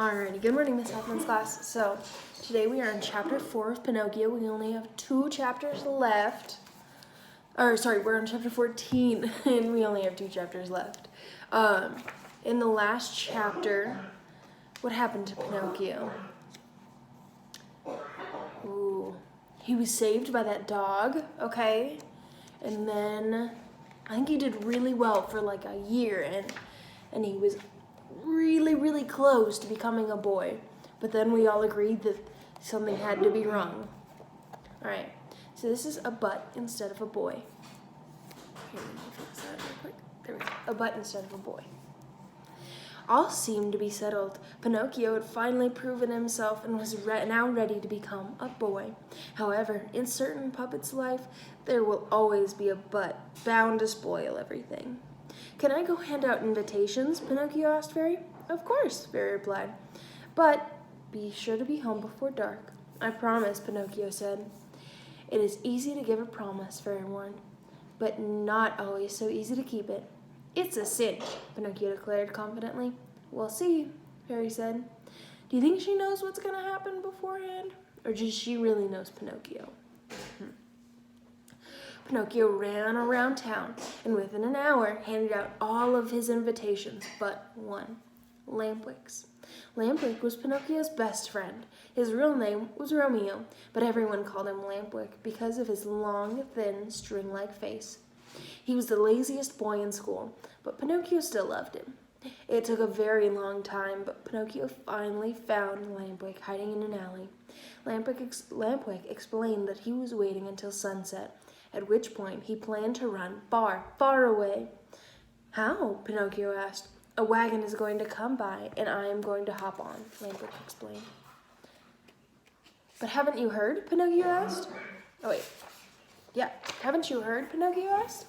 Alrighty, good morning, Miss Hoffman's class. So, today we are in Chapter 4 of Pinocchio. We only have 2 chapters left. We're on Chapter 14, and we only have 2 chapters left. In the last chapter, what happened to Pinocchio? Ooh, he was saved by that dog, okay? And then, I think he did really well for like a year, and he was really close to becoming a boy, but then we all agreed that something had to be wrong. All right, so this is a butt instead of a boy. Here, let me fix that real quick. There we go. A butt instead of a boy. All seemed to be settled. Pinocchio had finally proven himself and was now ready to become a boy. However, in certain puppets' life, there will always be a butt bound to spoil everything. "Can I go hand out invitations?" Pinocchio asked Fairy. "Of course," Fairy replied. "But be sure to be home before dark." "I promise," Pinocchio said. "It is easy to give a promise," Fairy warned, "but not always so easy to keep it." "It's a cinch," Pinocchio declared confidently. "We'll see," Fairy said. "Do you think she knows what's going to happen beforehand? Or does she really know Pinocchio?" Pinocchio ran around town and within an hour handed out all of his invitations but one, Lampwick's. Lampwick was Pinocchio's best friend. His real name was Romeo, but everyone called him Lampwick because of his long, thin, string-like face. He was the laziest boy in school, but Pinocchio still loved him. It took a very long time, but Pinocchio finally found Lampwick hiding in an alley. Lampwick explained that he was waiting until sunset, at which point he planned to run far, far away. "How?" Pinocchio asked. "A wagon is going to come by, and I am going to hop on," Lampwick explained. "But haven't you heard?" Pinocchio asked. Haven't you heard?" Pinocchio asked.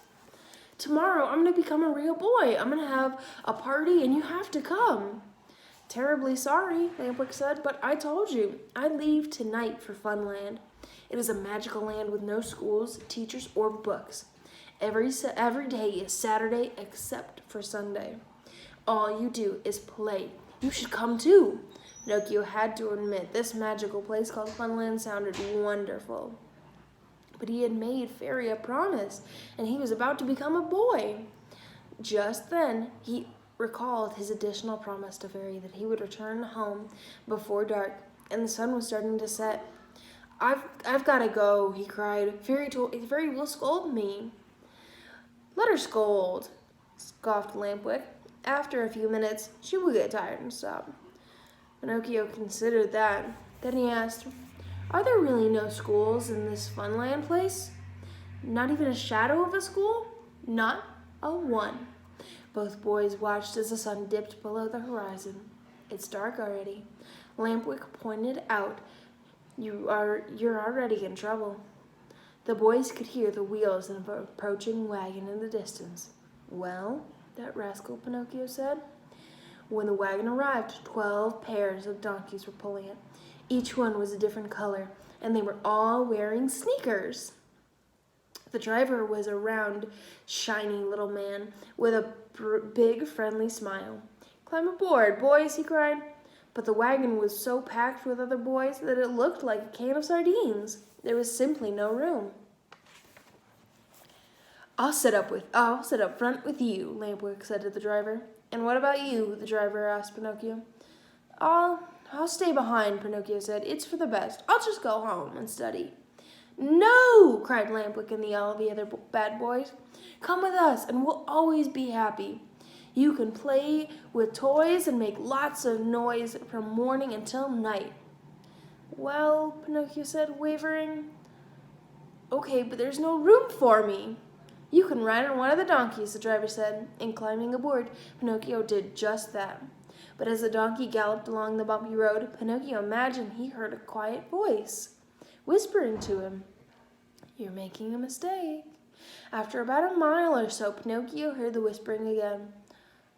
"Tomorrow I'm going to become a real boy. I'm going to have a party, and you have to come." "Terribly sorry," Lampwick said, "but I told you, I leave tonight for Funland. It is a magical land with no schools, teachers, or books. Every day is Saturday except for Sunday. All you do is play. You should come too." Pinocchio had to admit this magical place called Funland sounded wonderful. But he had made Fairy a promise, and he was about to become a boy. Just then, he recalled his additional promise to Fairy that he would return home before dark, and the sun was starting to set. I've got to go," he cried. Fairy will scold me." "Let her scold," scoffed Lampwick. "After a few minutes, she will get tired and stop." Pinocchio considered that. Then he asked, "Are there really no schools in this Funland place? Not even a shadow of a school?" "Not a one." Both boys watched as the sun dipped below the horizon. "It's dark already." Lampwick pointed out, You're already in trouble." The boys could hear the wheels of an approaching wagon in the distance. "Well?" that rascal Pinocchio said. When the wagon arrived, 12 pairs of donkeys were pulling it. Each one was a different color, and they were all wearing sneakers. The driver was a round, shiny little man with a big, friendly smile. "Climb aboard, boys," he cried. But the wagon was so packed with other boys that it looked like a can of sardines. There was simply no room. I'll sit up front with you," Lampwick said to the driver. "And what about you?" the driver asked Pinocchio. I'll stay behind," Pinocchio said. "It's for the best. I'll just go home and study." "No!" cried Lampwick and all the other bad boys. "Come with us, and we'll always be happy. You can play with toys and make lots of noise from morning until night." "Well," Pinocchio said, wavering. "Okay, but there's no room for me." "You can ride on one of the donkeys," the driver said, and climbing aboard, Pinocchio did just that. But as the donkey galloped along the bumpy road, Pinocchio imagined he heard a quiet voice whispering to him, "You're making a mistake." After about a mile or so, Pinocchio heard the whispering again.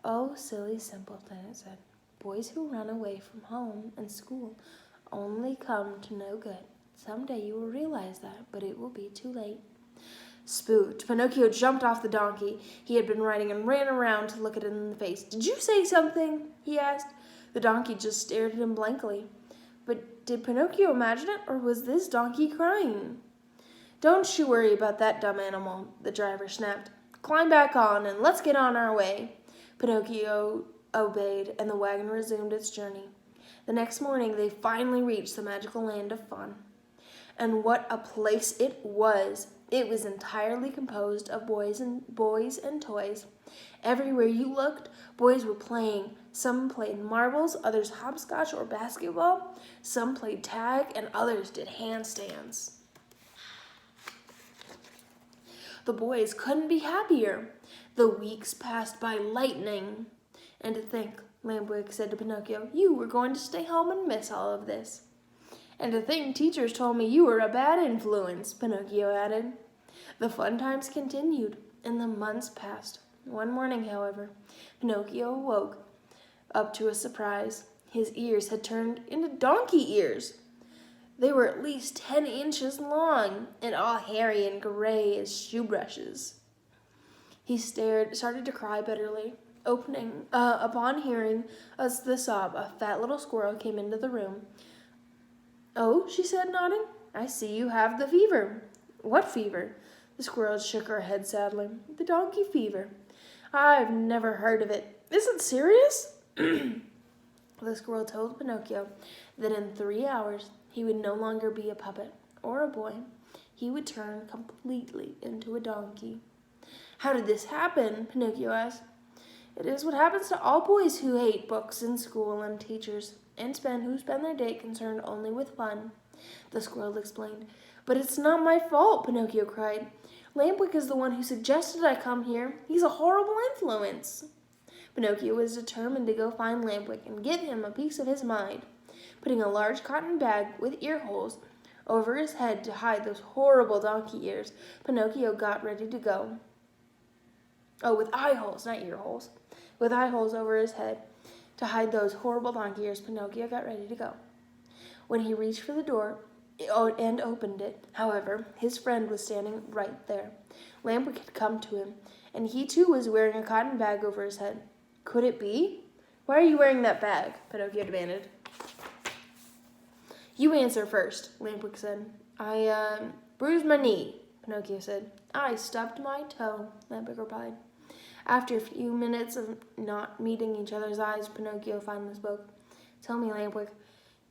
"Oh, silly simpleton," it said. "Boys who run away from home and school only come to no good. Someday you will realize that, but it will be too late." Spooked, Pinocchio jumped off the donkey he had been riding and ran around to look it in the face. "Did you say something?" he asked. The donkey just stared at him blankly. But did Pinocchio imagine it, or was this donkey crying? Don't you worry about that dumb animal, the driver snapped. Climb back on and let's get on our way. Pinocchio obeyed, and the wagon resumed its journey. The next morning, they finally reached the magical land of fun. And what a place it was! It was entirely composed of boys and toys. Everywhere you looked, boys were playing. Some played marbles, others hopscotch or basketball. Some played tag, and others did handstands. The boys couldn't be happier. The weeks passed by lightning. And to think, Lampwick said to Pinocchio, you were going to stay home and miss all of this. And to think teachers told me you were a bad influence, Pinocchio added. The fun times continued, and the months passed. One morning, however, Pinocchio woke up to a surprise. His ears had turned into donkey ears. They were at least 10 inches long, and all hairy and gray as shoe brushes. He started to cry bitterly. Upon hearing the sob, a fat little squirrel came into the room. Oh, she said, nodding. I see you have the fever. What fever? The squirrel shook her head sadly. The donkey fever. I've never heard of it. Is it serious? The squirrel told Pinocchio that in 3 hours he would no longer be a puppet or a boy. He would turn completely into a donkey. How did this happen? Pinocchio asked. It is what happens to all boys who hate books and school and teachers, and who spend their day concerned only with fun, the squirrel explained. But it's not my fault, Pinocchio cried. Lampwick is the one who suggested I come here. He's a horrible influence. Pinocchio was determined to go find Lampwick and give him a piece of his mind. Putting a large cotton bag with ear holes over his head to hide those horrible donkey ears, Pinocchio got ready to go. Oh, with eye holes, not ear holes. With eye holes over his head to hide those horrible donkey ears, Pinocchio got ready to go. When he reached for the door and opened it, however, his friend was standing right there. Lampwick had come to him, and he too was wearing a cotton bag over his head. Could it be? Why are you wearing that bag? Pinocchio demanded. You answer first, Lampwick said. I bruised my knee, Pinocchio said. I stubbed my toe, Lampwick replied. After a few minutes of not meeting each other's eyes, Pinocchio finally spoke. Tell me, Lampwick,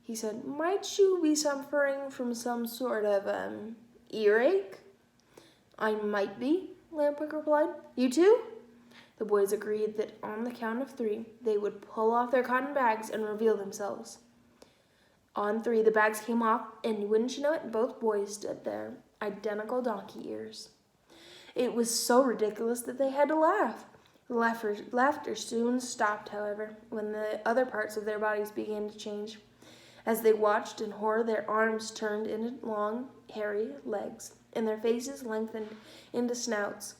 he said, might you be suffering from some sort of earache? I might be, Lampwick replied. You too? The boys agreed that on the count of 3, they would pull off their cotton bags and reveal themselves. On 3, the bags came off, and wouldn't you know it, both boys stood there, identical donkey ears. It was so ridiculous that they had to laugh. Laughter soon stopped, however, when the other parts of their bodies began to change. As they watched in horror, their arms turned into long, hairy legs, and their faces lengthened into snouts.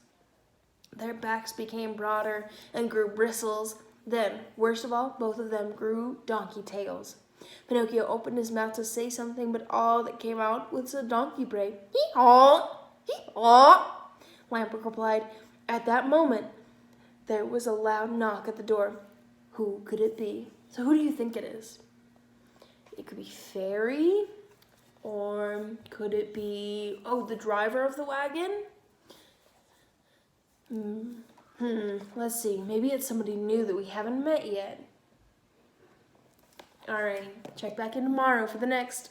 Their backs became broader and grew bristles. Then, worst of all, both of them grew donkey tails. Pinocchio opened his mouth to say something, but all that came out was a donkey bray. Hee-haw! Hee-haw! Lampwick replied. At that moment, there was a loud knock at the door. Who could it be? So who do you think it is? It could be Fairy, or could it be, the driver of the wagon? Let's see. Maybe it's somebody new that we haven't met yet. Alright, check back in tomorrow for the next